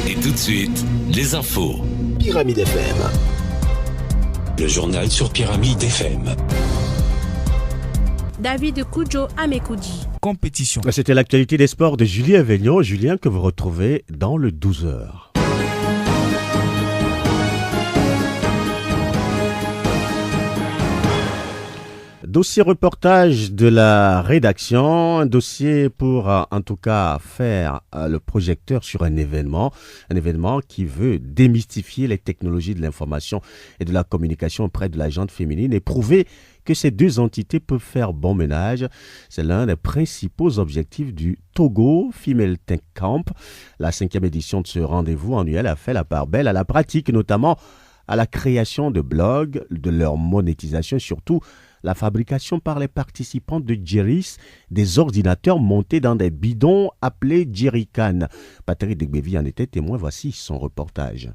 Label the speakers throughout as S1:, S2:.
S1: Et tout de suite, les infos.
S2: Pyramide FM.
S3: Le journal sur Pyramide FM.
S4: David Koudjo Amekoudi.
S5: Compétition.
S2: C'était l'actualité des sports de Julien Vénion. Julien, que vous retrouvez dans le 12h. Dossier reportage de la rédaction, un dossier pour en tout cas faire le projecteur sur un événement qui veut démystifier les technologies de l'information et de la communication auprès de la gente féminine et prouver que ces deux entités peuvent faire bon ménage. C'est l'un des principaux objectifs du Togo Female Tech Camp. La 5e édition de ce rendez-vous annuel a fait la part belle à la pratique, notamment à la création de blogs, de leur monétisation et surtout la fabrication par les participants de Jerry's des ordinateurs montés dans des bidons appelés Jerrycan. Patrick Degbevi en était témoin, voici son reportage.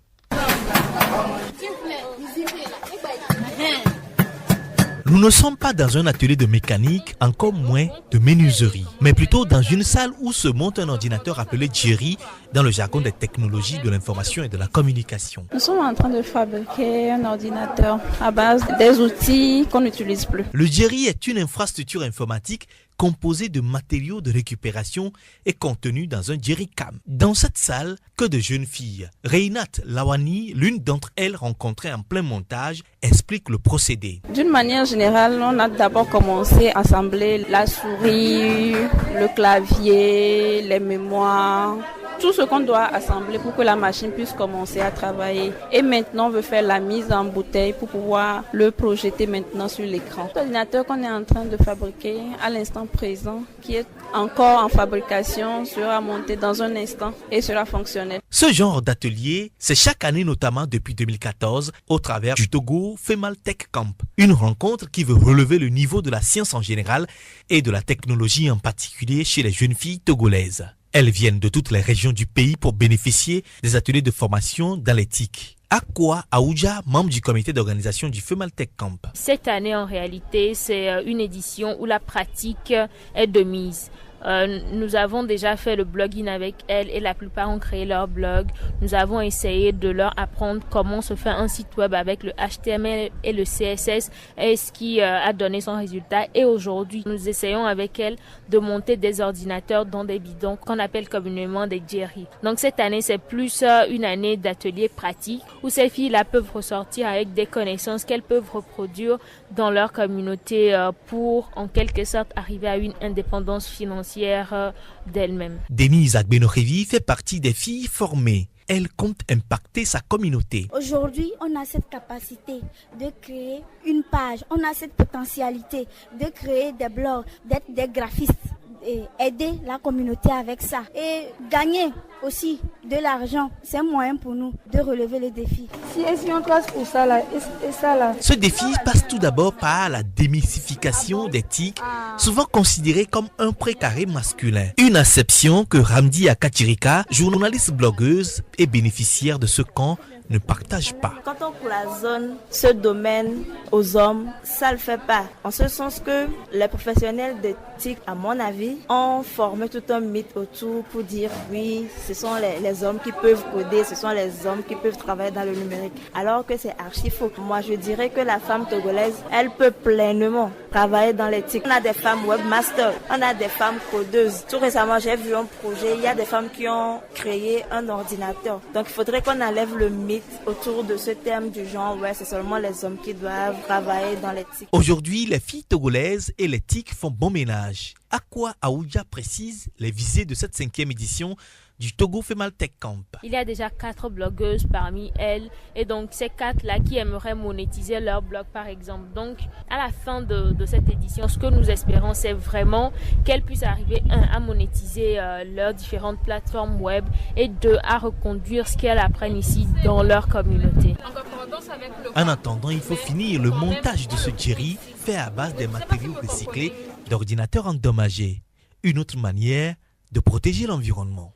S5: Nous ne sommes pas dans un atelier de mécanique, encore moins de menuiserie, mais plutôt dans une salle où se monte un ordinateur appelé Jerry dans le jargon des technologies de l'information et de la communication.
S6: Nous sommes en train de fabriquer un ordinateur à base des outils qu'on n'utilise plus.
S5: Le Jerry est une infrastructure informatique composée de matériaux de récupération et contenue dans un Jerrycan. Dans cette salle, que de jeunes filles. Reinat Lawani, l'une d'entre elles rencontrée en plein montage, explique le procédé.
S6: D'une manière générale, on a d'abord commencé à assembler la souris, le clavier, les mémoires, tout ce qu'on doit assembler pour que la machine puisse commencer à travailler. Et maintenant, on veut faire la mise en bouteille pour pouvoir le projeter maintenant sur l'écran. L'ordinateur qu'on est en train de fabriquer à l'instant présent, qui est encore en fabrication, sera monté dans un instant et sera fonctionnel.
S5: Ce genre d'atelier, c'est chaque année, notamment depuis 2014, au travers du Togo Female Tech Camp. Une rencontre qui veut relever le niveau de la science en général et de la technologie en particulier chez les jeunes filles togolaises. Elles viennent de toutes les régions du pays pour bénéficier des ateliers de formation dans l'éthique. Akwa Aouja, membre du comité d'organisation du Female Tech Camp.
S7: Cette année, en réalité, c'est une édition où la pratique est de mise. Nous avons déjà fait le blogging avec elles et la plupart ont créé leur blog. Nous avons essayé de leur apprendre comment se fait un site web avec le HTML et le CSS et ce qui a donné son résultat. Et aujourd'hui, nous essayons avec elles de monter des ordinateurs dans des bidons qu'on appelle communément des Jerry. Donc cette année, c'est plus une année d'ateliers pratiques où ces filles-là peuvent ressortir avec des connaissances qu'elles peuvent reproduire dans leur communauté pour en quelque sorte arriver à une indépendance financière d'elle-même.
S5: Denise Agbenorevi fait partie des filles formées. Elle compte impacter sa communauté.
S8: Aujourd'hui, on a cette capacité de créer une page, on a cette potentialité de créer des blogs, d'être des graphistes et aider la communauté avec ça. Et gagner aussi de l'argent, c'est un moyen pour nous de relever les défis.
S6: Si on trace pour ça là, et ça là.
S5: Ce défi passe tout d'abord par la démystification des tics, souvent considérés comme un précaré masculin. Une acception que Ramdi Akatirika, journaliste blogueuse et bénéficiaire de ce camp, ne partage pas.
S9: Quand on cloisonne ce domaine aux hommes, ça le fait pas. En ce sens que les professionnels de TIC, à mon avis, ont formé tout un mythe autour pour dire oui, ce sont les hommes qui peuvent coder, ce sont les hommes qui peuvent travailler dans le numérique. Alors que c'est archi faux. Moi, je dirais que la femme togolaise, elle peut pleinement travailler dans les TIC. On a des femmes webmasters, on a des femmes codeuses. Tout récemment, j'ai vu un projet, il y a des femmes qui ont créé un ordinateur. Donc, il faudrait qu'on enlève le mythe autour de ce terme du genre, ouais, c'est seulement les hommes qui doivent travailler dans les TIC.
S5: Aujourd'hui, les filles togolaises et les TIC font bon ménage. Akwa Aouja précise les visées de cette 5e édition du Togo Female Tech Camp.
S7: Il y a déjà 4 blogueuses parmi elles et donc ces 4-là qui aimeraient monétiser leur blog par exemple. Donc à la fin de cette édition, ce que nous espérons c'est vraiment qu'elles puissent arriver à monétiser leurs différentes plateformes web et à reconduire ce qu'elles apprennent ici dans leur communauté.
S5: En attendant, il faut finir le montage de ce Jerry fait à base des matériaux recyclés d'ordinateurs endommagés. Une autre manière de protéger l'environnement.